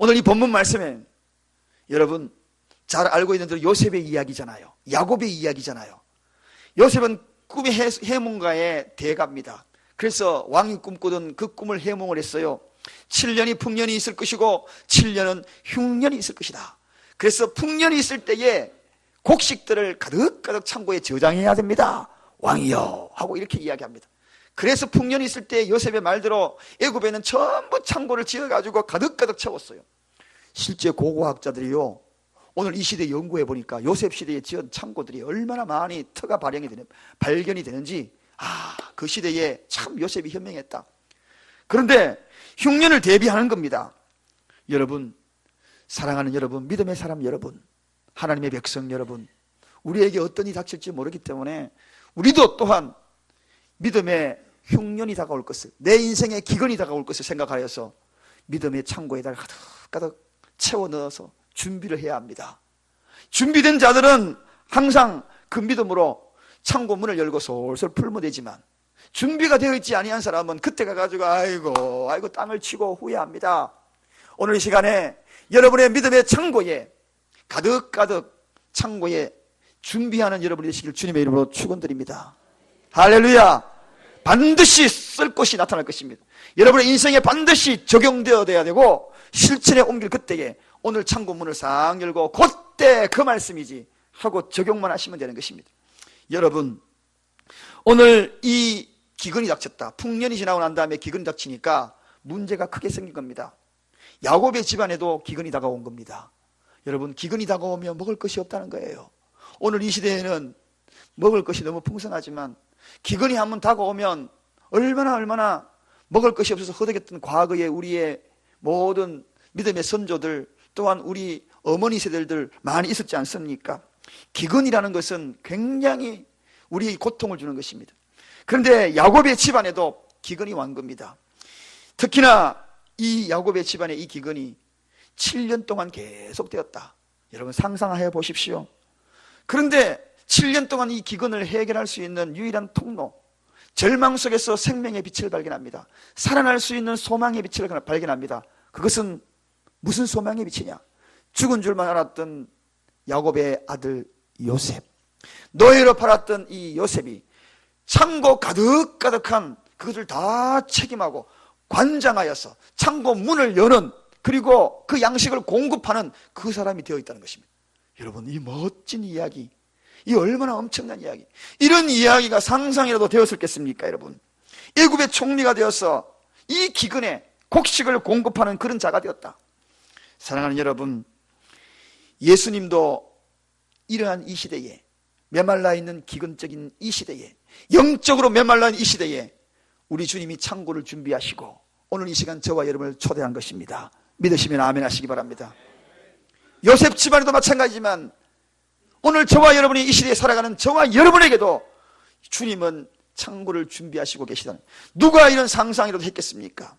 오늘 이 본문 말씀에 여러분 잘 알고 있는 대로 요셉의 이야기잖아요. 야곱의 이야기잖아요. 요셉은 꿈의 해몽가의 대가입니다. 그래서 왕이 꿈꾸던 그 꿈을 해몽을 했어요. 7년이 풍년이 있을 것이고 7년은 흉년이 있을 것이다. 그래서 풍년이 있을 때에 곡식들을 가득가득 창고에 저장해야 됩니다. 왕이여 하고 이렇게 이야기합니다. 그래서 풍년이 있을 때 요셉의 말대로 애굽에는 전부 창고를 지어가지고 가득가득 채웠어요. 실제 고고학자들이요, 오늘 이 시대에 연구해 보니까 요셉 시대에 지은 창고들이 얼마나 많이 터가 발견이 되는지, 그 시대에 참 요셉이 현명했다. 그런데 흉년을 대비하는 겁니다. 여러분, 사랑하는 여러분, 믿음의 사람 여러분, 하나님의 백성 여러분, 우리에게 어떤 일이 닥칠지 모르기 때문에 우리도 또한 믿음의 흉년이 다가올 것을, 내 인생의 기근이 다가올 것을 생각하여서 믿음의 창고에다 가득가득 채워 넣어서 준비를 해야 합니다. 준비된 자들은 항상 그 믿음으로 창고 문을 열고 솔솔 풀면 되지만, 준비가 되어 있지 아니한 사람은 그때 가가지고 아이고 땅을 치고 후회합니다. 오늘 이 시간에 여러분의 믿음의 창고에 가득가득 창고에 준비하는 여러분이 되시길 주님의 이름으로 축원드립니다. 할렐루야. 반드시 쓸 것이 나타날 것입니다. 여러분의 인생에 반드시 적용되어야 되고 실천에 옮길 그때에 오늘 창고 문을 싹 열고 그때 그 말씀이지 하고 적용만 하시면 되는 것입니다. 여러분, 오늘 이 기근이 닥쳤다. 풍년이 지나고 난 다음에 기근이 닥치니까 문제가 크게 생긴 겁니다. 야곱의 집안에도 기근이 다가온 겁니다. 여러분, 기근이 다가오면 먹을 것이 없다는 거예요. 오늘 이 시대에는 먹을 것이 너무 풍성하지만 기근이 한번 다가오면 얼마나 먹을 것이 없어서 허덕였던 과거에 우리의 모든 믿음의 선조들, 또한 우리 어머니 세대들 많이 있었지 않습니까? 기근이라는 것은 굉장히 우리에게 고통을 주는 것입니다. 그런데 야곱의 집안에도 기근이 왔 겁니다. 특히나 이 야곱의 집안의 이 기근이 7년 동안 계속되었다. 여러분 상상해 보십시오. 그런데 7년 동안 이 기근을 해결할 수 있는 유일한 통로, 절망 속에서 생명의 빛을 발견합니다. 살아날 수 있는 소망의 빛을 발견합니다. 그것은 무슨 소망의 빛이냐? 죽은 줄만 알았던 야곱의 아들 요셉, 노예로 팔았던 이 요셉이 창고 가득가득한 그것을 다 책임하고 관장하여서 창고 문을 여는, 그리고 그 양식을 공급하는 그 사람이 되어 있다는 것입니다. 여러분, 이 멋진 이야기, 이 얼마나 엄청난 이야기, 이런 이야기가 상상이라도 되었을겠습니까? 여러분, 애굽의 총리가 되어서 이 기근에 곡식을 공급하는 그런 자가 되었다. 사랑하는 여러분, 예수님도 이러한 이 시대에, 메말라 있는 기근적인 이 시대에, 영적으로 메말라 있는 이 시대에 우리 주님이 창고를 준비하시고 오늘 이 시간 저와 여러분을 초대한 것입니다. 믿으시면 아멘 하시기 바랍니다. 요셉 집안에도 마찬가지지만 오늘 저와 여러분이 이 시대에 살아가는 저와 여러분에게도 주님은 창고를 준비하시고 계시다는, 누가 이런 상상이라도 했겠습니까?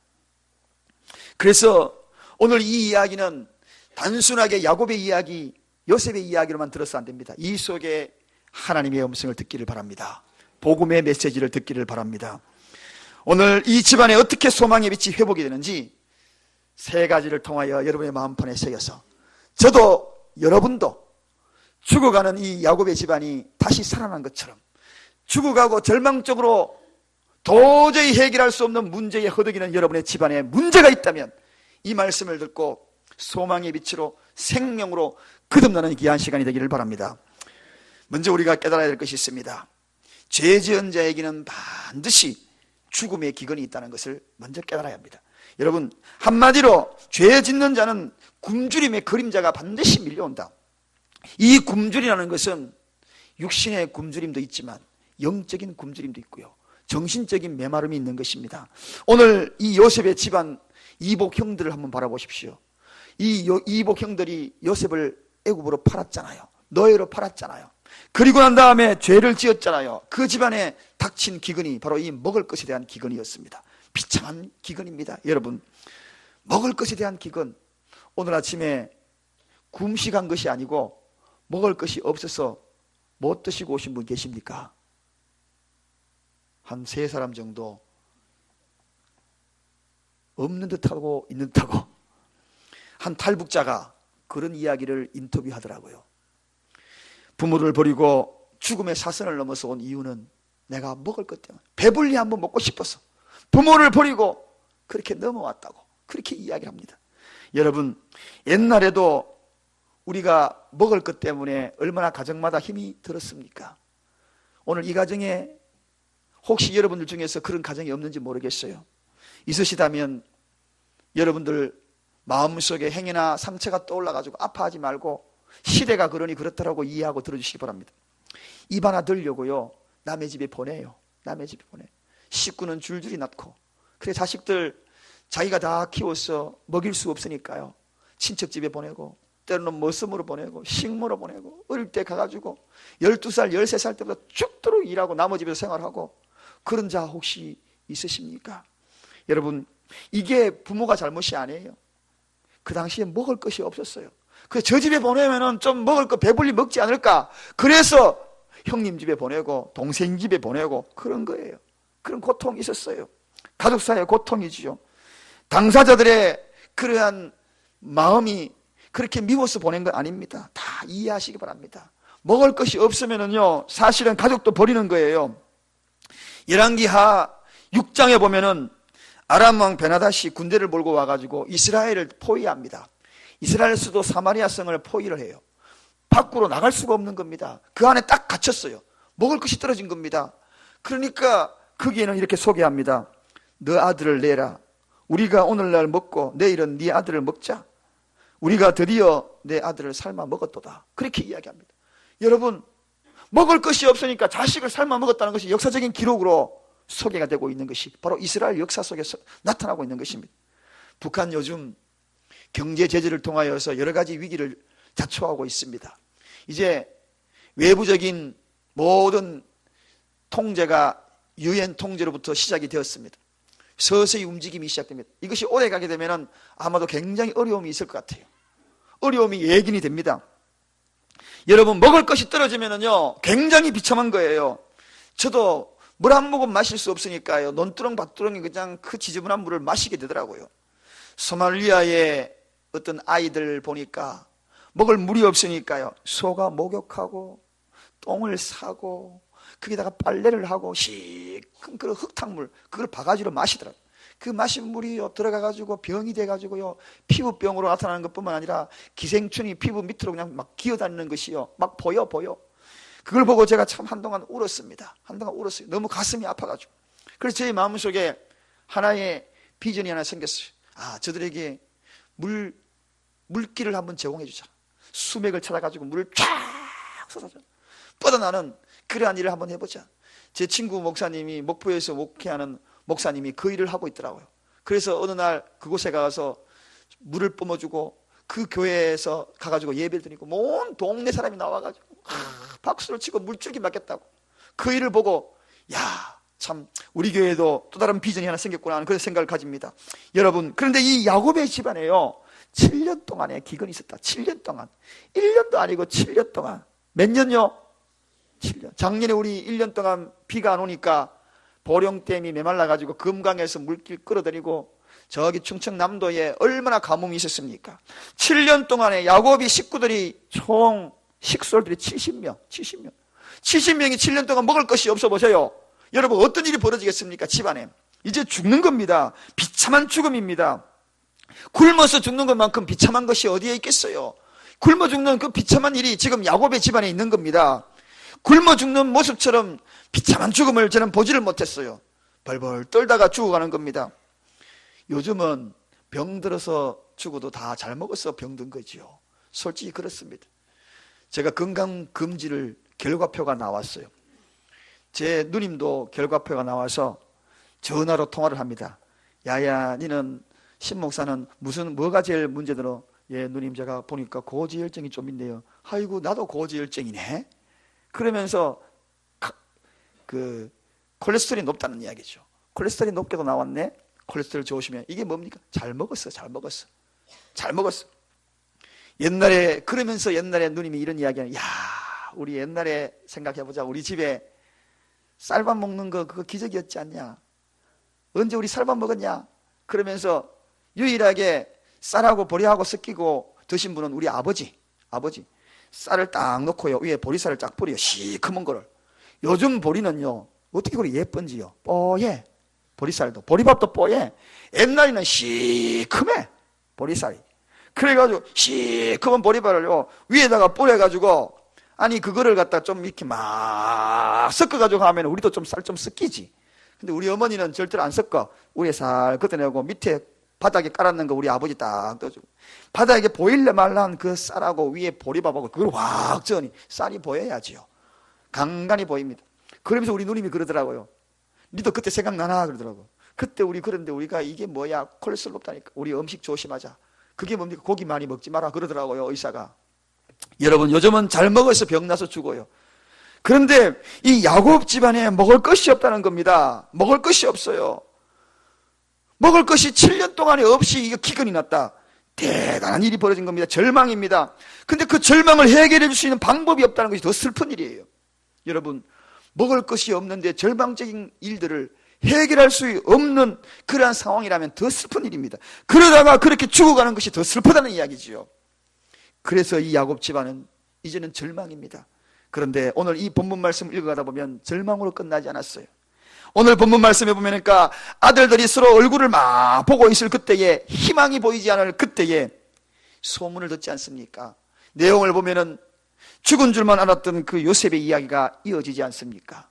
그래서 오늘 이 이야기는 단순하게 야곱의 이야기, 요셉의 이야기로만 들어서 안 됩니다. 이 속에 하나님의 음성을 듣기를 바랍니다. 복음의 메시지를 듣기를 바랍니다. 오늘 이 집안에 어떻게 소망의 빛이 회복이 되는지 세 가지를 통하여 여러분의 마음판에 새겨서 저도 여러분도 죽어가는 이 야곱의 집안이 다시 살아난 것처럼, 죽어가고 절망적으로 도저히 해결할 수 없는 문제에 허덕이는 여러분의 집안에 문제가 있다면 이 말씀을 듣고 소망의 빛으로 생명으로 거듭나는 귀한 시간이 되기를 바랍니다. 먼저 우리가 깨달아야 될 것이 있습니다. 죄 지은 자에게는 반드시 죽음의 기근이 있다는 것을 먼저 깨달아야 합니다. 여러분, 한마디로 죄 짓는 자는 굶주림의 그림자가 반드시 밀려온다. 이 굶주리라는 것은 육신의 굶주림도 있지만 영적인 굶주림도 있고요, 정신적인 메마름이 있는 것입니다. 오늘 이 요셉의 집안 이복 형들을 한번 바라보십시오. 이 이복 형들이 요셉을 애굽으로 팔았잖아요. 노예로 팔았잖아요. 그리고 난 다음에 죄를 지었잖아요. 그 집안에 닥친 기근이 바로 이 먹을 것에 대한 기근이었습니다. 비참한 기근입니다. 여러분, 먹을 것에 대한 기근, 오늘 아침에 굶식한 것이 아니고 먹을 것이 없어서 못 드시고 오신 분 계십니까? 한 3사람 정도. 없는 듯하고 있는 듯하고. 한 탈북자가 그런 이야기를 인터뷰하더라고요. 부모를 버리고 죽음의 사선을 넘어서 온 이유는 내가 먹을 것 때문에 배불리 한번 먹고 싶어서 부모를 버리고 그렇게 넘어왔다고 그렇게 이야기합니다. 여러분, 옛날에도 우리가 먹을 것 때문에 얼마나 가정마다 힘이 들었습니까? 오늘 이 가정에 혹시 여러분들 중에서 그런 가정이 없는지 모르겠어요. 있으시다면 여러분들 마음속에 행여나 상처가 떠올라가지고 아파하지 말고 시대가 그러니 그렇더라고 이해하고 들어주시기 바랍니다. 입 하나 들려고요 남의 집에 보내요. 남의 집에 보내. 식구는 줄줄이 낳고 그래 자식들 자기가 다 키워서 먹일 수 없으니까요 친척 집에 보내고 때로는 머슴으로 보내고 식모로 보내고 어릴 때 가가지고 12살 13살 때부터 죽도록 일하고 남의 집에서 생활하고 그런 자 혹시 있으십니까? 여러분, 이게 부모가 잘못이 아니에요. 그 당시에 먹을 것이 없었어요. 그래서 저 집에 보내면은 좀 먹을 거 배불리 먹지 않을까. 그래서 형님 집에 보내고 동생 집에 보내고 그런 거예요. 그런 고통이 있었어요. 가족사의 고통이지요. 당사자들의 그러한 마음이 그렇게 미워서 보낸 건 아닙니다. 다 이해하시기 바랍니다. 먹을 것이 없으면은요 사실은 가족도 버리는 거예요. 열왕기하 6장에 보면은 아람 왕 베나닷이 군대를 몰고 와가지고 이스라엘을 포위합니다. 이스라엘 수도 사마리아 성을 포위를 해요. 밖으로 나갈 수가 없는 겁니다. 그 안에 딱 갇혔어요. 먹을 것이 떨어진 겁니다. 그러니까 거기에는 이렇게 소개합니다. 너 아들을 내라. 우리가 오늘날 먹고 내일은 네 아들을 먹자. 우리가 드디어 내 아들을 삶아 먹었도다. 그렇게 이야기합니다. 여러분, 먹을 것이 없으니까 자식을 삶아 먹었다는 것이 역사적인 기록으로 소개가 되고 있는 것이 바로 이스라엘 역사 속에서 나타나고 있는 것입니다. 북한 요즘 경제 제재를 통하여서 여러 가지 위기를 자초하고 있습니다. 이제 외부적인 모든 통제가 유엔 통제로부터 시작이 되었습니다. 서서히 움직임이 시작됩니다. 이것이 오래 가게 되면 아마도 굉장히 어려움이 있을 것 같아요. 어려움이 예견이 됩니다. 여러분, 먹을 것이 떨어지면요 굉장히 비참한 거예요. 저도 물 한 모금 마실 수 없으니까요 논두렁 밭두렁이 그냥 그 지저분한 물을 마시게 되더라고요. 소말리아의 어떤 아이들 보니까 먹을 물이 없으니까요 소가 목욕하고 똥을 싸고 거기다가 빨래를 하고 시큰 그런 흙탕물 그걸 바가지로 마시더라고요. 그 마신 물이 들어가가지고 병이 돼가지고요 피부병으로 나타나는 것뿐만 아니라 기생충이 피부 밑으로 그냥 막 기어다니는 것이요 막 보여. 그걸 보고 제가 참 한동안 울었습니다. 한동안 울었어요. 너무 가슴이 아파가지고. 그래서 제 마음속에 하나의 비전이 하나 생겼어요. 아, 저들에게 물길을 한번 제공해 주자. 수맥을 찾아가지고 물을 쫙 쏟아져 뻗어나는 그러한 일을 한번 해보자. 제 친구 목사님이 목포에서 목회하는 목사님이 그 일을 하고 있더라고요. 그래서 어느 날 그곳에 가서 물을 뿜어주고 그 교회에서 가가지고 예배를 드리고 온 동네 사람이 나와가지고 박수를 치고 물줄기 맞겠다고 그 일을 보고 야, 참 우리 교회에도 또 다른 비전이 하나 생겼구나 하는 그런 생각을 가집니다. 여러분, 그런데 이 야곱의 집안에요 7년 동안의 기근이 있었다. 7년 동안 1년도 아니고 7년 동안 몇 년요? 7년. 작년에 우리 1년 동안 비가 안 오니까 보령댐이 메말라가지고 금강에서 물길 끌어들이고 저기 충청남도에 얼마나 가뭄이 있었습니까? 7년 동안에 야곱이 식구들이 총 식솔들이 70명이 7년 동안 먹을 것이 없어 보세요. 여러분, 어떤 일이 벌어지겠습니까? 집안에 이제 죽는 겁니다. 비참한 죽음입니다. 굶어서 죽는 것만큼 비참한 것이 어디에 있겠어요? 굶어 죽는 그 비참한 일이 지금 야곱의 집안에 있는 겁니다. 굶어 죽는 모습처럼 비참한 죽음을 저는 보지를 못했어요. 벌벌 떨다가 죽어가는 겁니다. 요즘은 병들어서 죽어도 다 잘 먹어서 병든 거지요. 솔직히 그렇습니다. 제가 건강검진을 결과표가 나왔어요. 제 누님도 결과표가 나와서 전화로 통화를 합니다. 야야, 니는 신목사는 뭐가 제일 문제들어? 예, 누님, 제가 보니까 고지혈증이 좀 있네요. 아이고, 나도 고지혈증이네. 그러면서 그 콜레스테롤이 높다는 이야기죠. 콜레스테롤이 높게도 나왔네. 콜레스테롤 좋으시면 이게 뭡니까? 잘 먹었어. 옛날에, 그러면서 옛날에 누님이 이런 이야기하는, 야, 우리 옛날에 생각해보자. 우리 집에 쌀밥 먹는 거 그거 기적이었지 않냐? 언제 우리 쌀밥 먹었냐? 그러면서 유일하게 쌀하고 보리하고 섞이고 드신 분은 우리 아버지 쌀을 딱 넣고요, 위에 보리쌀을 쫙 뿌려요. 시커먼 거를. 요즘 보리는요 어떻게 그리 예쁜지요. 뽀얘. 보리쌀도, 보리밥도 뽀얘. 옛날에는 시커매 보리쌀이. 그래가지고 시커먼 보리밥을요 위에다가 뿌려가지고, 아니 그거를 갖다 좀 이렇게 막 섞어가지고 하면 우리도 좀 쌀 좀 섞이지. 근데 우리 어머니는 절대로 안 섞어. 위에 살 걷어내고 밑에 바닥에 깔았는 거 우리 아버지 딱 떠주고, 바닥에 보일래 말란 그 쌀하고 위에 보리밥하고 그걸 확 저으니 쌀이 보여야지요. 간간히 보입니다. 그러면서 우리 누님이 그러더라고요. 니도 그때 생각나나 그러더라고. 그때 우리 그런데 우리가 이게 뭐야, 콜레스테롤 높다니까. 우리 음식 조심하자. 그게 뭡니까? 고기 많이 먹지 마라 그러더라고요, 의사가. 여러분, 요즘은 잘 먹어서 병나서 죽어요. 그런데 이 야곱 집안에 먹을 것이 없다는 겁니다. 먹을 것이 없어요. 먹을 것이 7년 동안에 없이 이거 기근이 났다. 대단한 일이 벌어진 겁니다. 절망입니다. 근데 그 절망을 해결해 줄 수 있는 방법이 없다는 것이 더 슬픈 일이에요. 여러분, 먹을 것이 없는데 절망적인 일들을 해결할 수 없는 그러한 상황이라면 더 슬픈 일입니다. 그러다가 그렇게 죽어가는 것이 더 슬프다는 이야기지요. 그래서 이 야곱 집안은 이제는 절망입니다. 그런데 오늘 이 본문 말씀을 읽어가다 보면 절망으로 끝나지 않았어요. 오늘 본문 말씀에 보니까 아들들이 서로 얼굴을 막 보고 있을 그때에, 희망이 보이지 않을 그때에 소문을 듣지 않습니까? 내용을 보면은 죽은 줄만 알았던 그 요셉의 이야기가 이어지지 않습니까?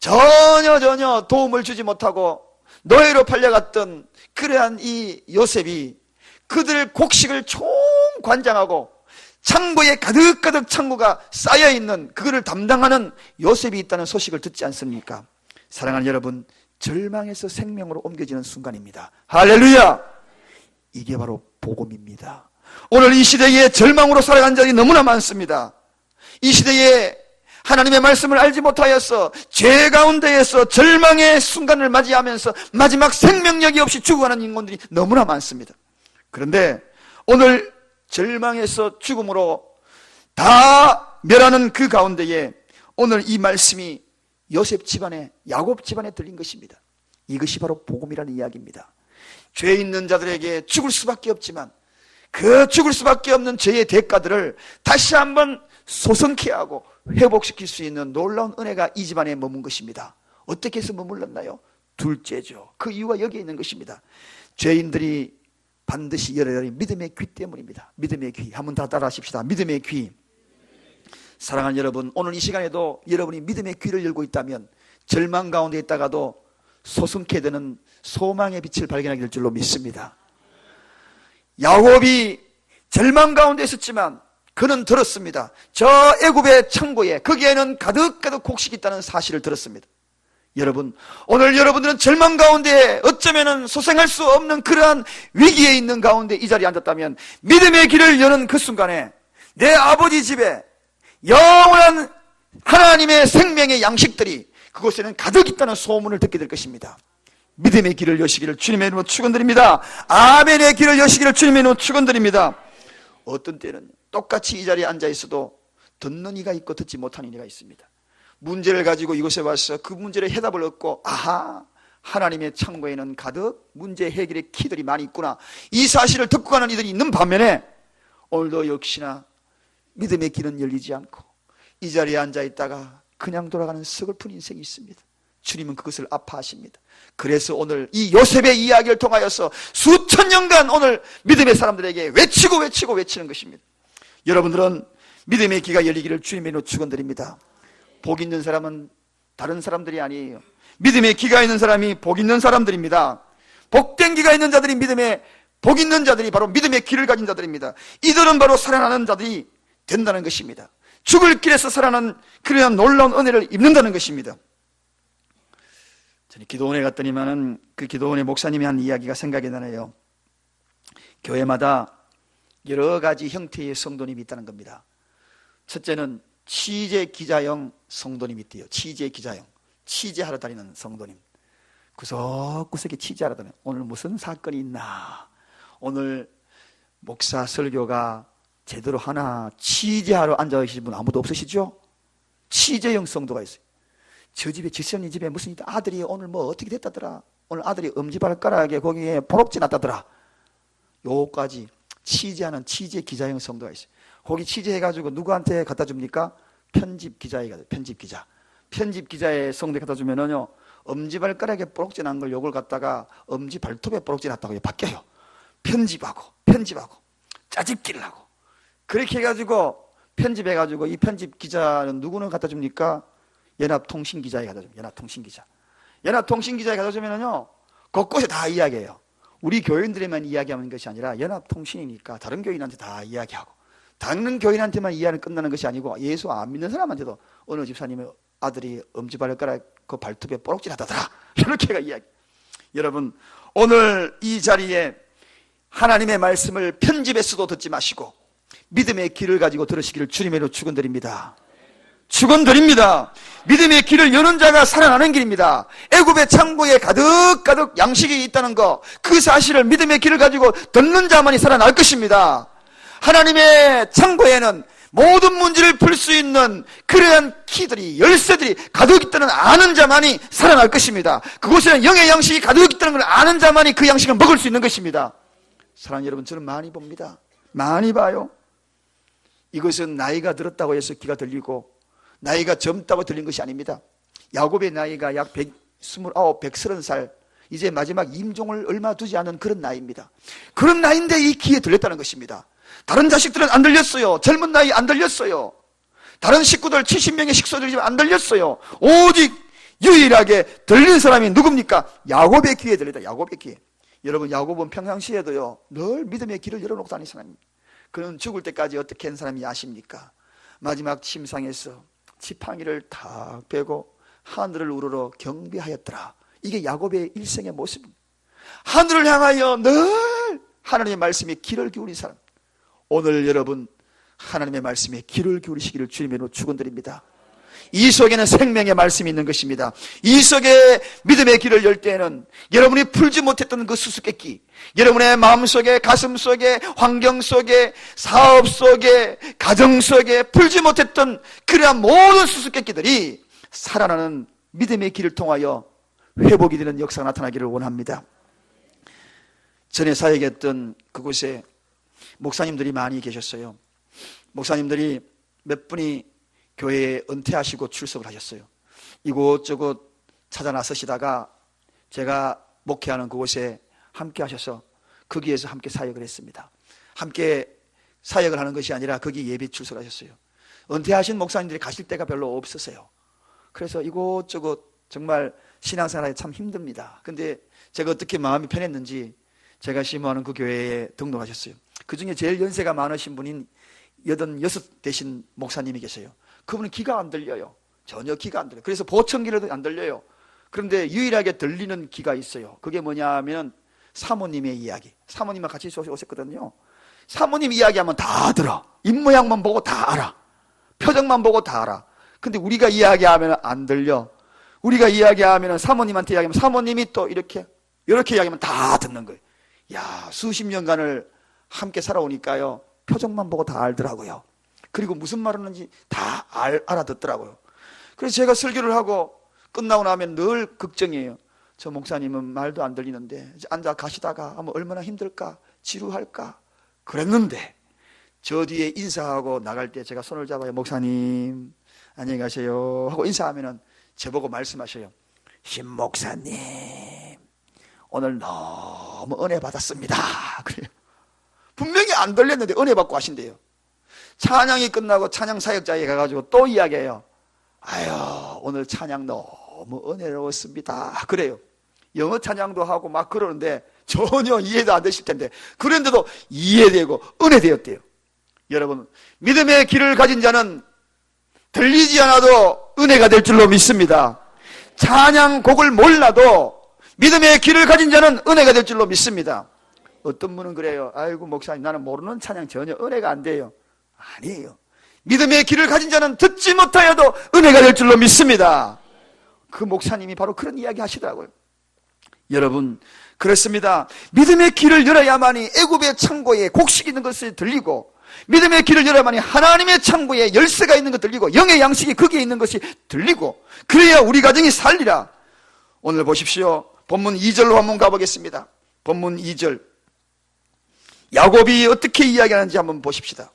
전혀 도움을 주지 못하고 노예로 팔려갔던 그러한 이 요셉이 그들 곡식을 총관장하고 창고에 가득가득 창고가 쌓여있는 그거를 담당하는 요셉이 있다는 소식을 듣지 않습니까? 사랑하는 여러분, 절망에서 생명으로 옮겨지는 순간입니다. 할렐루야! 이게 바로 복음입니다. 오늘 이 시대에 절망으로 살아간 자들이 너무나 많습니다. 이 시대에 하나님의 말씀을 알지 못하여서 죄 가운데에서 절망의 순간을 맞이하면서 마지막 생명력이 없이 죽어가는 인간들이 너무나 많습니다. 그런데 오늘 절망에서 죽음으로 다 멸하는 그 가운데에 오늘 이 말씀이 요셉 집안에, 야곱 집안에 들린 것입니다. 이것이 바로 복음이라는 이야기입니다. 죄 있는 자들에게 죽을 수밖에 없지만 그 죽을 수밖에 없는 죄의 대가들을 다시 한번 소성케 하고 회복시킬 수 있는 놀라운 은혜가 이 집안에 머문 것입니다. 어떻게 해서 머물렀나요? 둘째죠. 그 이유가 여기에 있는 것입니다. 죄인들이 반드시 열어야 할 믿음의 귀 때문입니다. 믿음의 귀. 한번 다 따라 하십시다. 믿음의 귀. 사랑하는 여러분, 오늘 이 시간에도 여러분이 믿음의 귀를 열고 있다면 절망 가운데 있다가도 소승케 되는 소망의 빛을 발견하게 될 줄로 믿습니다. 야곱이 절망 가운데 있었지만 그는 들었습니다. 저 애굽의 창고에 거기에는 가득가득 곡식이 있다는 사실을 들었습니다. 여러분, 오늘 여러분들은 절망 가운데 어쩌면 소생할 수 없는 그러한 위기에 있는 가운데 이 자리에 앉았다면 믿음의 길을 여는 그 순간에 내 아버지 집에 영원한 하나님의 생명의 양식들이 그곳에는 가득 있다는 소문을 듣게 될 것입니다. 믿음의 길을 여시기를 주님의 이름으로 축원드립니다. 아멘의 길을 여시기를 주님의 이름으로 축원드립니다. 어떤 때는 똑같이 이 자리에 앉아 있어도 듣는 이가 있고 듣지 못하는 이가 있습니다. 문제를 가지고 이곳에 와서 그 문제를 해답을 얻고, 아하, 하나님의 창고에는 가득 문제 해결의 키들이 많이 있구나, 이 사실을 듣고 가는 이들이 있는 반면에 오늘도 역시나 믿음의 길은 열리지 않고 이 자리에 앉아 있다가 그냥 돌아가는 서글픈 인생이 있습니다. 주님은 그것을 아파하십니다. 그래서 오늘 이 요셉의 이야기를 통하여서 수천 년간 오늘 믿음의 사람들에게 외치는 것입니다. 여러분들은 믿음의 귀가 열리기를 주님의 이름으로 축원드립니다. 복 있는 사람은 다른 사람들이 아니에요. 믿음의 귀가 있는 사람이 복 있는 사람들입니다. 복된 귀가 있는 자들이 믿음의 복 있는 자들이 바로 믿음의 귀를 가진 자들입니다. 이들은 바로 살아나는 자들이 된다는 것입니다. 죽을 길에서 살아나는 그러한 놀라운 은혜를 입는다는 것입니다. 저는 기도원에 갔더니만은 그 기도원의 목사님이 한 이야기가 생각이 나네요. 교회마다 여러 가지 형태의 성도님이 있다는 겁니다. 첫째는 취재 기자형 성도님이 있대요. 취재 기자형, 취재하러 다니는 성도님. 구석구석에 취재하러 다니는, 오늘 무슨 사건이 있나, 오늘 목사 설교가 제대로 하나, 취재하러 앉아 계신 분 아무도 없으시죠? 취재형 성도가 있어요. 저 집에, 지선이 집에 무슨 아들이 오늘 뭐 어떻게 됐다더라, 오늘 아들이 엄지발가락에 거기에 보록지 났다더라, 요까지 취재하는 취재 기자형 성도가 있어요. 거기 취재해가지고 누구한테 갖다 줍니까? 편집 기자에 가요. 편집 기자. 편집 기자의 성도에 갖다 주면은요, 엄지발가락에 뽀록지 난 걸 요걸 갖다가 엄지 발톱에 뽀록지 났다고 바뀌어요. 편집하고 짜집기를 하고 그렇게 해가지고 편집해가지고 이 편집 기자는 누구는 갖다 줍니까? 연합통신 기자에 갖다 줍니다. 연합통신 기자. 연합통신 기자에 갖다 주면은요, 곳곳에 다 이야기해요. 우리 교인들에만 이야기하는 것이 아니라 연합통신이니까 다른 교인한테 다 이야기하고, 다른 교인한테만 이야기는 끝나는 것이 아니고 예수 안 믿는 사람한테도 어느 집사님의 아들이 엄지발가락 그 발톱에 뽀록질 하다더라, 이렇게가 이야기. 여러분, 오늘 이 자리에 하나님의 말씀을 편집해서도 듣지 마시고 믿음의 길을 가지고 들으시기를 주님으로 축원드립니다. 축원드립니다. 믿음의 길을 여는 자가 살아나는 길입니다. 애굽의 창고에 가득가득 양식이 있다는 거, 그 사실을 믿음의 길을 가지고 듣는 자만이 살아날 것입니다. 하나님의 창고에는 모든 문제를 풀 수 있는 그러한 키들이, 열쇠들이 가득 있다는 아는 자만이 살아날 것입니다. 그곳에는 영의 양식이 가득 있다는 걸 아는 자만이 그 양식을 먹을 수 있는 것입니다. 사랑하는 여러분, 저는 많이 봅니다. 많이 봐요. 이것은 나이가 들었다고 해서 귀가 들리고 나이가 젊다고 들린 것이 아닙니다. 야곱의 나이가 약 129, 130살, 이제 마지막 임종을 얼마 두지 않은 그런 나이입니다. 그런 나이인데 이 귀에 들렸다는 것입니다. 다른 자식들은 안 들렸어요. 젊은 나이 안 들렸어요. 다른 식구들 70명의 식구들이지만 안 들렸어요. 오직 유일하게 들린 사람이 누굽니까? 야곱의 귀에 들렸다. 야곱의 귀에. 여러분, 야곱은 평상시에도요 늘 믿음의 길을 열어놓고 다니는 사람입니다. 그는 죽을 때까지 어떻게 한 사람이 아십니까? 마지막 침상에서 지팡이를 탁 빼고 하늘을 우러러 경배하였더라. 이게 야곱의 일생의 모습입니다. 하늘을 향하여 늘 하나님의 말씀에 귀를 기울인 사람. 오늘 여러분, 하나님의 말씀에 귀를 기울이시기를 주님으로 축원드립니다. 이 속에는 생명의 말씀이 있는 것입니다. 이 속에 믿음의 길을 열 때에는 여러분이 풀지 못했던 그 수수께끼, 여러분의 마음속에, 가슴 속에, 환경 속에, 사업 속에, 가정 속에 풀지 못했던 그러한 모든 수수께끼들이 살아나는 믿음의 길을 통하여 회복이 되는 역사가 나타나기를 원합니다. 전에 사역했던 그곳에 목사님들이 많이 계셨어요. 목사님들이 몇 분이 교회에 은퇴하시고 출석을 하셨어요. 이곳저곳 찾아 나서시다가 제가 목회하는 그곳에 함께 하셔서 거기에서 함께 사역을 했습니다. 함께 사역을 하는 것이 아니라 거기 예배 출석을 하셨어요. 은퇴하신 목사님들이 가실 데가 별로 없었어요. 그래서 이곳저곳 정말 신앙생활이 참 힘듭니다. 근데 제가 어떻게 마음이 편했는지 제가 심호하는 그 교회에 등록하셨어요. 그 중에 제일 연세가 많으신 분인 86 되신 목사님이 계세요. 그분은 귀가 안 들려요. 전혀 귀가 안 들려요. 그래서 보청기라도 안 들려요. 그런데 유일하게 들리는 귀가 있어요. 그게 뭐냐 하면 사모님의 이야기. 사모님과 같이 오셨거든요. 사모님 이야기하면 다 들어. 입모양만 보고 다 알아. 표정만 보고 다 알아. 근데 우리가 이야기하면 안 들려. 우리가 이야기하면 사모님한테 이야기하면 사모님이 또 이렇게 이야기하면 다 듣는 거예요. 야, 수십 년간을 함께 살아오니까요, 표정만 보고 다 알더라고요. 그리고 무슨 말 하는지 다 알아듣더라고요. 그래서 제가 설교를 하고 끝나고 나면 늘 걱정이에요. 저 목사님은 말도 안 들리는데 앉아 가시다가 하면 얼마나 힘들까, 지루할까 그랬는데, 저 뒤에 인사하고 나갈 때 제가 손을 잡아요. 목사님 안녕히 가세요 하고 인사하면은 저보고 말씀하셔요. 신 목사님 오늘 너무 은혜 받았습니다. 그래요. 분명히 안 들렸는데 은혜 받고 하신대요. 찬양이 끝나고 찬양 사역자에 가가지고 또 이야기해요. 아유, 오늘 찬양 너무 은혜로웠습니다. 그래요. 영어 찬양도 하고 막 그러는데 전혀 이해도 안 되실 텐데, 그런데도 이해되고 은혜되었대요. 여러분, 믿음의 길을 가진 자는 들리지 않아도 은혜가 될 줄로 믿습니다. 찬양곡을 몰라도 믿음의 길을 가진 자는 은혜가 될 줄로 믿습니다. 어떤 분은 그래요. 아이고 목사님, 나는 모르는 찬양 전혀 은혜가 안 돼요. 아니에요. 믿음의 길을 가진 자는 듣지 못하여도 은혜가 될 줄로 믿습니다. 그 목사님이 바로 그런 이야기 하시더라고요. 여러분, 그렇습니다. 믿음의 길을 열어야만이 애굽의 창고에 곡식이 있는 것을 들리고, 믿음의 길을 열어야만이 하나님의 창고에 열쇠가 있는 것 들리고, 영의 양식이 거기에 있는 것이 들리고, 그래야 우리 가정이 살리라. 오늘 보십시오. 본문 2절로 한번 가보겠습니다. 본문 2절. 야곱이 어떻게 이야기하는지 한번 보십시다.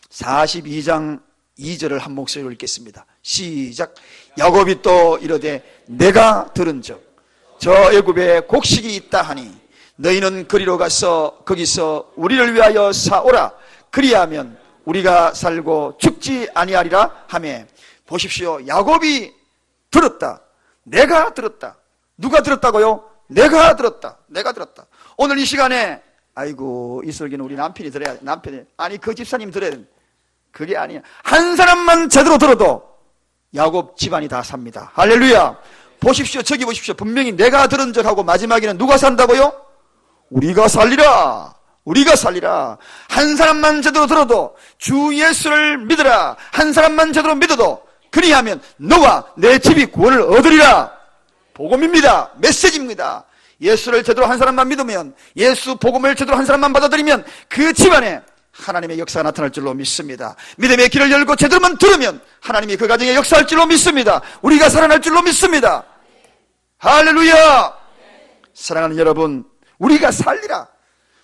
42장 2절을 한 목소리로 읽겠습니다. 시작. 야곱이 또 이르되 내가 들은즉 저 애굽에 곡식이 있다 하니 너희는 그리로 가서 거기서 우리를 위하여 사오라. 그리하면 우리가 살고 죽지 아니하리라 하매. 보십시오. 야곱이 들었다. 내가 들었다. 누가 들었다고요? 내가 들었다. 내가 들었다. 오늘 이 시간에 아이고 이 설교는 우리 남편이 들어야 돼. 남편이 아니 그 집사님 들어야 돼. 그게 아니야. 한 사람만 제대로 들어도 야곱 집안이 다 삽니다. 할렐루야. 보십시오. 저기 보십시오. 분명히 내가 들은 적하고 마지막에는 누가 산다고요? 우리가 살리라. 우리가 살리라. 한 사람만 제대로 들어도 주 예수를 믿으라. 한 사람만 제대로 믿어도 그리하면 너와 내 집이 구원을 얻으리라. 복음입니다. 메시지입니다. 예수를 제대로 한 사람만 믿으면, 예수 복음을 제대로 한 사람만 받아들이면 그 집안에 하나님의 역사가 나타날 줄로 믿습니다. 믿음의 길을 열고 제대로만 들으면 하나님이 그 가정에 역사할 줄로 믿습니다. 우리가 살아날 줄로 믿습니다. 할렐루야. 사랑하는 여러분, 우리가 살리라.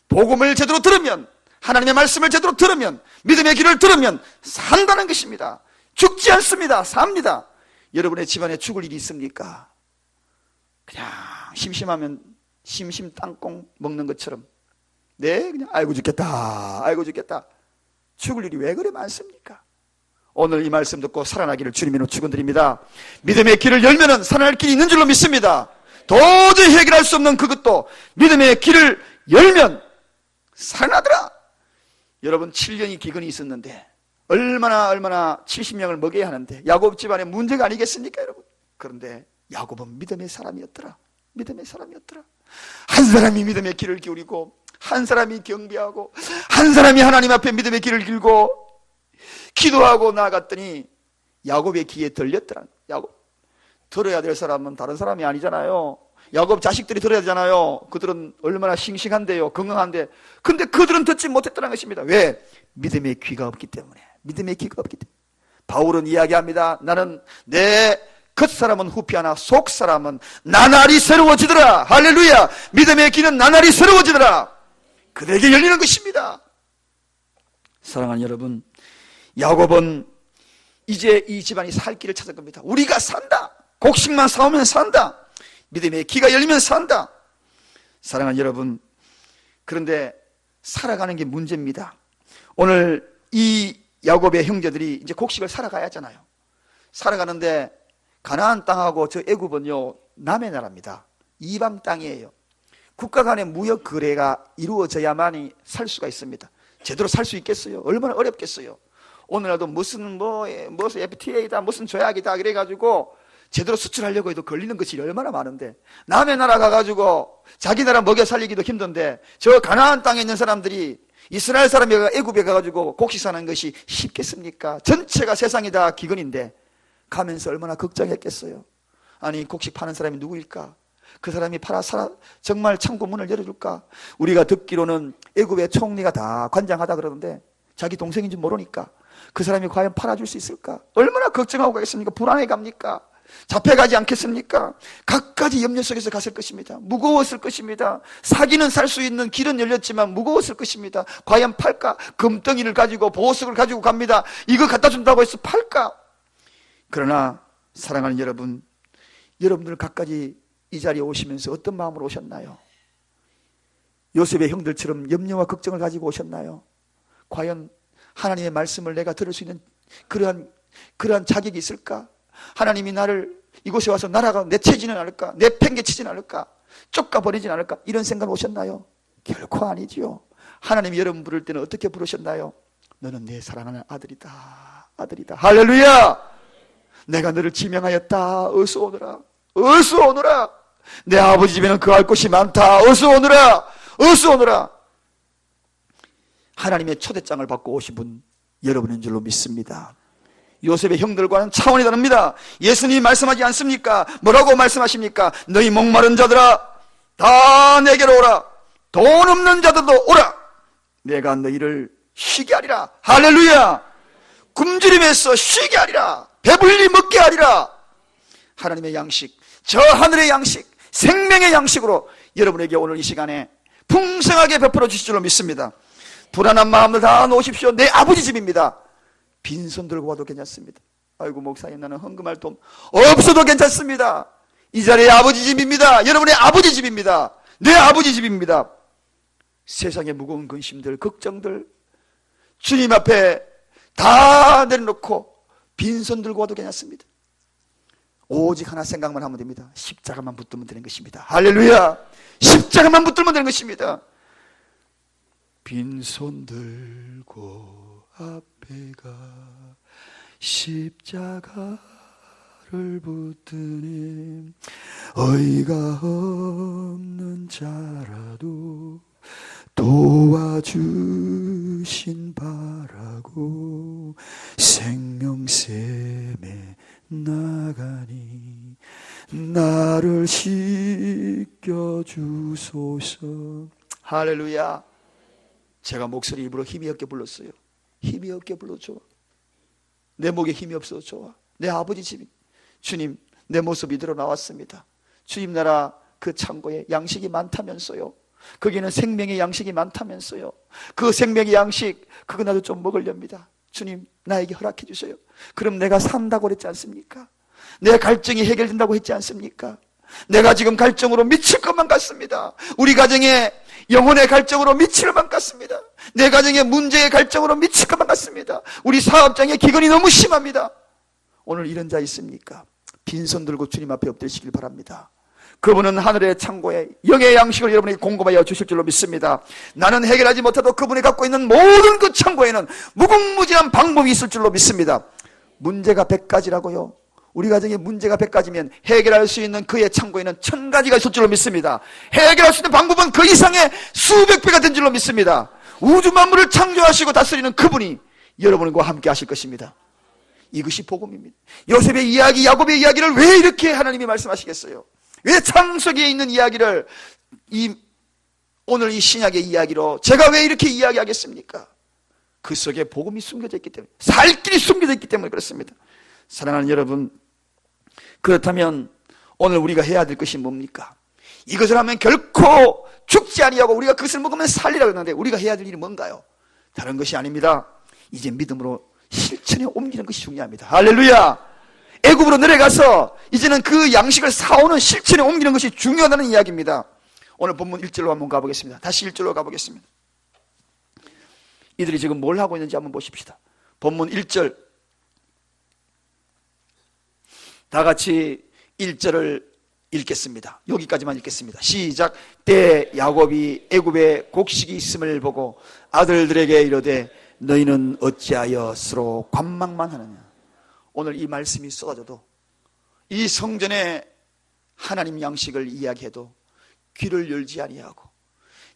복음을 제대로 들으면, 하나님의 말씀을 제대로 들으면, 믿음의 길을 들으면 산다는 것입니다. 죽지 않습니다. 삽니다. 여러분의 집안에 죽을 일이 있습니까? 그냥 심심하면 심심 땅콩 먹는 것처럼 그냥 아이고 죽겠다, 아이고 죽겠다. 죽을 일이 왜 그래 많습니까? 오늘 이 말씀 듣고 살아나기를 주님으로 축원드립니다. 믿음의 길을 열면은 살아날 길이 있는 줄로 믿습니다. 도저히 해결할 수 없는 그것도 믿음의 길을 열면 살아나더라. 여러분 7년이 기근이 있었는데 얼마나 70명을 먹여야 하는데 야곱 집안의 문제가 아니겠습니까 여러분? 그런데 야곱은 믿음의 사람이었더라. 믿음의 사람이었더라. 한 사람이 믿음의 길을 기울이고, 한 사람이 경배하고, 한 사람이 하나님 앞에 믿음의 길을 길고 기도하고 나아갔더니 야곱의 귀에 들렸더라. 야곱 들어야 될 사람은 다른 사람이 아니잖아요. 야곱 자식들이 들어야 되잖아요. 그들은 얼마나 싱싱한데요, 건강한데. 근데 그들은 듣지 못했다는 것입니다. 왜? 믿음의 귀가 없기 때문에. 믿음의 귀가 없기 때문에. 바울은 이야기합니다. 나는 내 겉사람은 후피하나 속사람은 나날이 새로워지더라. 할렐루야. 믿음의 귀는 나날이 새로워지더라. 그들에게 열리는 것입니다. 사랑하는 여러분, 야곱은 이제 이 집안이 살 길을 찾은 겁니다. 우리가 산다. 곡식만 사오면 산다. 믿음의 귀가 열리면 산다. 사랑하는 여러분, 그런데 살아가는 게 문제입니다. 오늘 이 야곱의 형제들이 이제 곡식을 살아가야 하잖아요. 살아가는데 가나안 땅하고 저 애굽은요 남의 나라입니다. 이방 땅이에요. 국가 간의 무역 거래가 이루어져야만이 살 수가 있습니다. 제대로 살 수 있겠어요? 얼마나 어렵겠어요? 오늘날도 무슨 FTA다 무슨 조약이다 그래가지고 제대로 수출하려고 해도 걸리는 것이 얼마나 많은데, 남의 나라 가가지고 자기 나라 먹여 살리기도 힘든데 저 가나안 땅에 있는 사람들이 이스라엘 사람이 애굽에 가가지고 곡식 사는 것이 쉽겠습니까? 전체가 세상이 다 기근인데 가면서 얼마나 걱정했겠어요. 아니 곡식 파는 사람이 누구일까? 그 사람이 정말 창고 문을 열어줄까? 우리가 듣기로는 애굽의 총리가 다 관장하다 그러는데 자기 동생인지 모르니까 그 사람이 과연 팔아줄 수 있을까? 얼마나 걱정하고 가겠습니까? 불안해 갑니까? 잡혀가지 않겠습니까? 갖가지 염려 속에서 갔을 것입니다. 무거웠을 것입니다. 사기는 살 수 있는 길은 열렸지만 무거웠을 것입니다. 과연 팔까? 금덩이를 가지고 보석을 가지고 갑니다. 이거 갖다 준다고 해서 팔까? 그러나 사랑하는 여러분, 여러분들 갖가지 이 자리에 오시면서 어떤 마음으로 오셨나요? 요셉의 형들처럼 염려와 걱정을 가지고 오셨나요? 과연 하나님의 말씀을 내가 들을 수 있는 그러한 자격이 있을까? 하나님이 나를 이곳에 와서 나라가 내치지는 않을까? 내팽개치지는 않을까? 쫓아버리지는 않을까? 이런 생각 오셨나요? 결코 아니지요. 하나님이 여러분 부를 때는 어떻게 부르셨나요? 너는 내 사랑하는 아들이다. 아들이다. 할렐루야. 내가 너를 지명하였다. 어서 오너라. 어서 오너라. 내 아버지 집에는 거할 곳이 많다. 어서 오너라. 어서 오너라. 하나님의 초대장을 받고 오신 분 여러분인 줄로 믿습니다. 요셉의 형들과는 차원이 다릅니다. 예수님이 말씀하지 않습니까? 뭐라고 말씀하십니까? 너희 목마른 자들아 다 내게로 오라. 돈 없는 자들도 오라. 내가 너희를 쉬게 하리라. 할렐루야. 굶주림에서 쉬게 하리라. 배불리 먹게 하리라. 하나님의 양식, 저 하늘의 양식, 생명의 양식으로 여러분에게 오늘 이 시간에 풍성하게 베풀어 주실 줄로 믿습니다. 불안한 마음을 다 놓으십시오. 내 아버지 집입니다. 빈손 들고 와도 괜찮습니다. 아이고 목사님 나는 헌금할 돈 없어도 괜찮습니다. 이 자리에 아버지 집입니다. 여러분의 아버지 집입니다. 내 아버지 집입니다. 세상의 무거운 근심들, 걱정들 주님 앞에 다 내려놓고 빈손 들고 와도 괜찮습니다. 오직 하나 생각만 하면 됩니다. 십자가만 붙들면 되는 것입니다. 할렐루야. 십자가만 붙들면 되는 것입니다. 빈손 들고 앞에 가 십자가를 붙드니 어이가 없는 자라도 도와주신 바라고 생명샘에 나가니 나를 씻겨주소서. 할렐루야. 제가 목소리 일부러 힘이 없게 불렀어요. 힘이 없게 불러도 좋아. 내 목에 힘이 없어도 좋아. 내 아버지 집 주님 내 모습 이대로 나왔습니다. 주님 나라 그 창고에 양식이 많다면서요. 거기는 생명의 양식이 많다면서요. 그 생명의 양식 그거 나도 좀 먹으렵니다. 주님 나에게 허락해 주세요. 그럼 내가 산다고 그랬지 않습니까? 내 갈증이 해결된다고 했지 않습니까? 내가 지금 갈증으로 미칠 것만 같습니다. 우리 가정에 영혼의 갈증으로 미칠 것만 같습니다. 내 가정의 문제의 갈증으로 미칠 것만 같습니다. 우리 사업장의 기근이 너무 심합니다. 오늘 이런 자 있습니까? 빈손 들고 주님 앞에 엎드리시길 바랍니다. 그분은 하늘의 창고에 영의 양식을 여러분에게 공급하여 주실 줄로 믿습니다. 나는 해결하지 못해도 그분이 갖고 있는 모든 그 창고에는 무궁무진한 방법이 있을 줄로 믿습니다. 문제가 100가지라고요. 우리 가정에 문제가 100가지면 해결할 수 있는 그의 창고에는 1000가지가 있을 줄로 믿습니다. 해결할 수 있는 방법은 그 이상의 수백 배가 된 줄로 믿습니다. 우주 만물을 창조하시고 다스리는 그분이 여러분과 함께 하실 것입니다. 이것이 복음입니다. 요셉의 이야기, 야곱의 이야기를 왜 이렇게 하나님이 말씀하시겠어요? 왜 창세기에 있는 이야기를 오늘 이 신약의 이야기로 제가 왜 이렇게 이야기하겠습니까? 그 속에 복음이 숨겨져 있기 때문에, 살 길이 숨겨져 있기 때문에 그렇습니다. 사랑하는 여러분, 그렇다면 오늘 우리가 해야 될 것이 뭡니까? 이것을 하면 결코 죽지 아니하고 우리가 그것을 먹으면 살리라고 했는데 우리가 해야 될 일이 뭔가요? 다른 것이 아닙니다. 이제 믿음으로 실천에 옮기는 것이 중요합니다. 할렐루야. 애굽으로 내려가서 이제는 그 양식을 사오는 실천에 옮기는 것이 중요하다는 이야기입니다. 오늘 본문 1절로 한번 가보겠습니다. 다시 1절로 가보겠습니다. 이들이 지금 뭘 하고 있는지 한번 보십시다. 본문 1절 다 같이 1절을 읽겠습니다. 여기까지만 읽겠습니다. 시작. 때 야곱이 애굽에 곡식이 있음을 보고 아들들에게 이르되 너희는 어찌하여 서로 관망만 하느냐. 오늘 이 말씀이 쏟아져도 이 성전에 하나님 양식을 이야기해도 귀를 열지 아니하고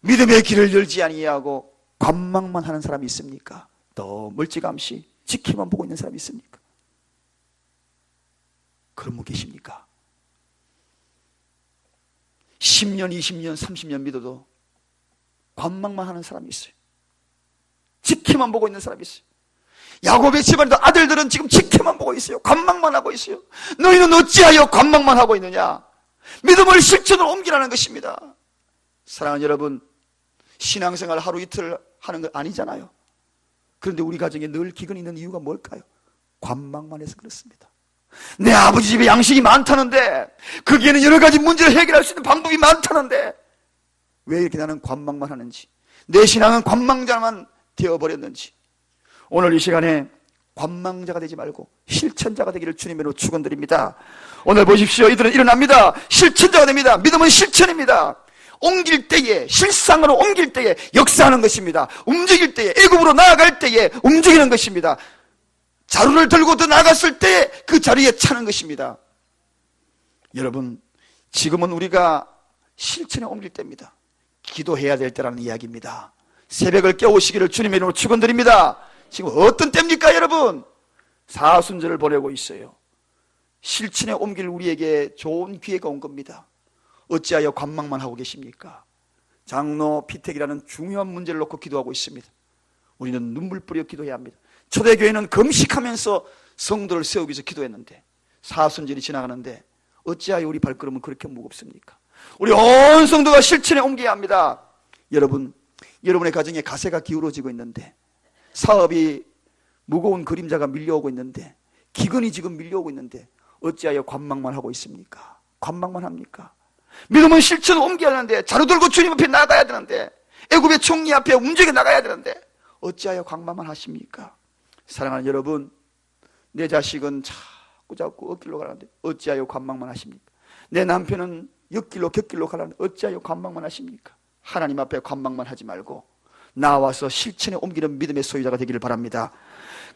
믿음의 귀를 열지 아니하고 관망만 하는 사람이 있습니까? 또 멀찌감치 지키만 보고 있는 사람이 있습니까? 그런 분 계십니까? 10년, 20년, 30년 믿어도 관망만 하는 사람이 있어요. 지키만 보고 있는 사람이 있어요. 야곱의 집안에도 아들들은 지금 지켜만 보고 있어요. 관망만 하고 있어요. 너희는 어찌하여 관망만 하고 있느냐? 믿음을 실천으로 옮기라는 것입니다. 사랑하는 여러분, 신앙생활 하루 이틀 하는 거 아니잖아요. 그런데 우리 가정에 늘 기근이 있는 이유가 뭘까요? 관망만 해서 그렇습니다. 내 아버지 집에 양식이 많다는데, 거기에는 여러 가지 문제를 해결할 수 있는 방법이 많다는데 왜 이렇게 나는 관망만 하는지, 내 신앙은 관망자만 되어버렸는지, 오늘 이 시간에 관망자가 되지 말고 실천자가 되기를 주님으로 축원드립니다. 오늘 보십시오. 이들은 일어납니다. 실천자가 됩니다. 믿음은 실천입니다. 옮길 때에, 실상으로 옮길 때에 역사하는 것입니다. 움직일 때에, 애굽으로 나아갈 때에 움직이는 것입니다. 자루를 들고 더 나갔을 때 그 자리에 차는 것입니다. 여러분, 지금은 우리가 실천에 옮길 때입니다. 기도해야 될 때라는 이야기입니다. 새벽을 깨우시기를 주님의 이름으로 축원드립니다. 지금 어떤 때입니까, 여러분? 사순절을 보내고 있어요. 실천에 옮길 우리에게 좋은 기회가 온 겁니다. 어찌하여 관망만 하고 계십니까? 장로 피택이라는 중요한 문제를 놓고 기도하고 있습니다. 우리는 눈물 뿌려 기도해야 합니다. 초대교회는 금식하면서 성도를 세우기 위해서 기도했는데 사순절이 지나가는데 어찌하여 우리 발걸음은 그렇게 무겁습니까? 우리 온 성도가 실천에 옮겨야 합니다. 여러분, 여러분의 가정에 가세가 기울어지고 있는데, 사업이 무거운 그림자가 밀려오고 있는데, 기근이 지금 밀려오고 있는데 어찌하여 관망만 하고 있습니까? 관망만 합니까? 믿음은 실천을 옮겨야 하는데, 자루 들고 주님 앞에 나가야 되는데, 애굽의 총리 앞에 움직여 나가야 되는데 어찌하여 관망만 하십니까? 사랑하는 여러분, 내 자식은 자꾸 엇길로 가는데 어찌하여 관망만 하십니까? 내 남편은 옆길로 곁길로 가는데 어찌하여 관망만 하십니까? 하나님 앞에 관망만 하지 말고 나와서 실천에 옮기는 믿음의 소유자가 되기를 바랍니다.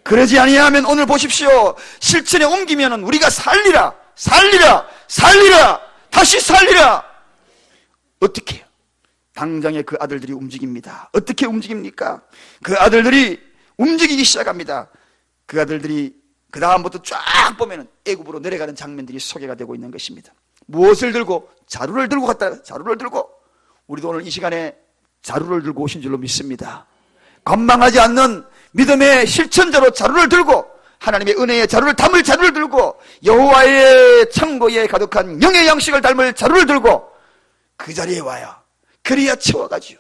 그러지 아니하면 오늘 보십시오. 실천에 옮기면 우리가 살리라, 다시 살리라. 어떻게 해요? 당장에 그 아들들이 움직입니다. 어떻게 움직입니까? 그 아들들이 움직이기 시작합니다. 그 아들들이 그 다음부터 쫙 보면 애굽으로 내려가는 장면들이 소개가 되고 있는 것입니다. 무엇을 들고? 자루를 들고 갔다. 자루를 들고. 우리도 오늘 이 시간에 자루를 들고 오신 줄로 믿습니다. 관망하지 않는 믿음의 실천자로 자루를 들고, 하나님의 은혜의 자루를 담을 자루를 들고, 여호와의 창고에 가득한 영의 양식을 담을 자루를 들고 그 자리에 와요. 그래야 채워가지요.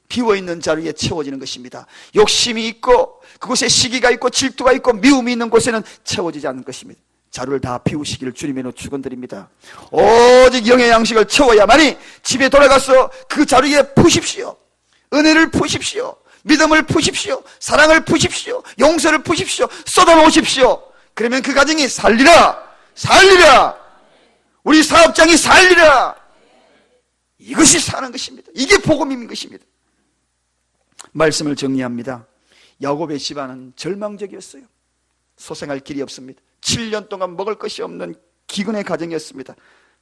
비워있는 자리에 채워지는 것입니다. 욕심이 있고 그곳에 시기가 있고 질투가 있고 미움이 있는 곳에는 채워지지 않는 것입니다. 자루를 다 비우시기를 주님의 축원드립니다. 오직 영의 양식을 채워야만이 집에 돌아가서 그 자루에 푸십시오. 은혜를 푸십시오. 믿음을 푸십시오. 사랑을 푸십시오. 용서를 푸십시오. 쏟아놓으십시오. 그러면 그 가정이 살리라. 우리 사업장이 살리라. 이것이 사는 것입니다. 이게 복음인 것입니다. 말씀을 정리합니다. 야곱의 집안은 절망적이었어요. 소생할 길이 없습니다. 7년 동안 먹을 것이 없는 기근의 가정이었습니다.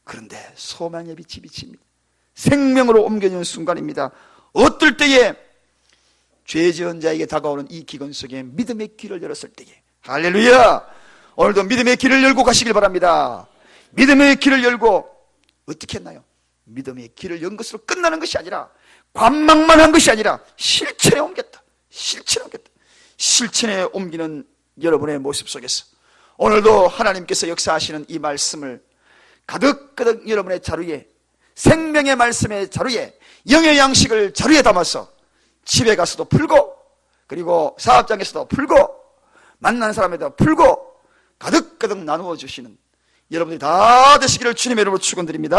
그런데 소망의 빛이 비칩니다. 생명으로 옮겨지는 순간입니다. 어떨 때에 죄 지은 자에게 다가오는 이 기근 속에 믿음의 길을 열었을 때에, 할렐루야! 오늘도 믿음의 길을 열고 가시길 바랍니다. 믿음의 길을 열고 어떻게 했나요? 믿음의 길을 연 것으로 끝나는 것이 아니라, 관망만 한 것이 아니라 실천에 옮겼다. 실천에 옮기는 여러분의 모습 속에서 오늘도 하나님께서 역사하시는 이 말씀을 가득가득 여러분의 자루에, 생명의 말씀의 자루에, 영의 양식을 자루에 담아서 집에 가서도 풀고, 그리고 사업장에서도 풀고, 만나는 사람에도 풀고 가득가득 나누어 주시는 여러분들이 다 되시기를 주님의 이름으로 축원드립니다.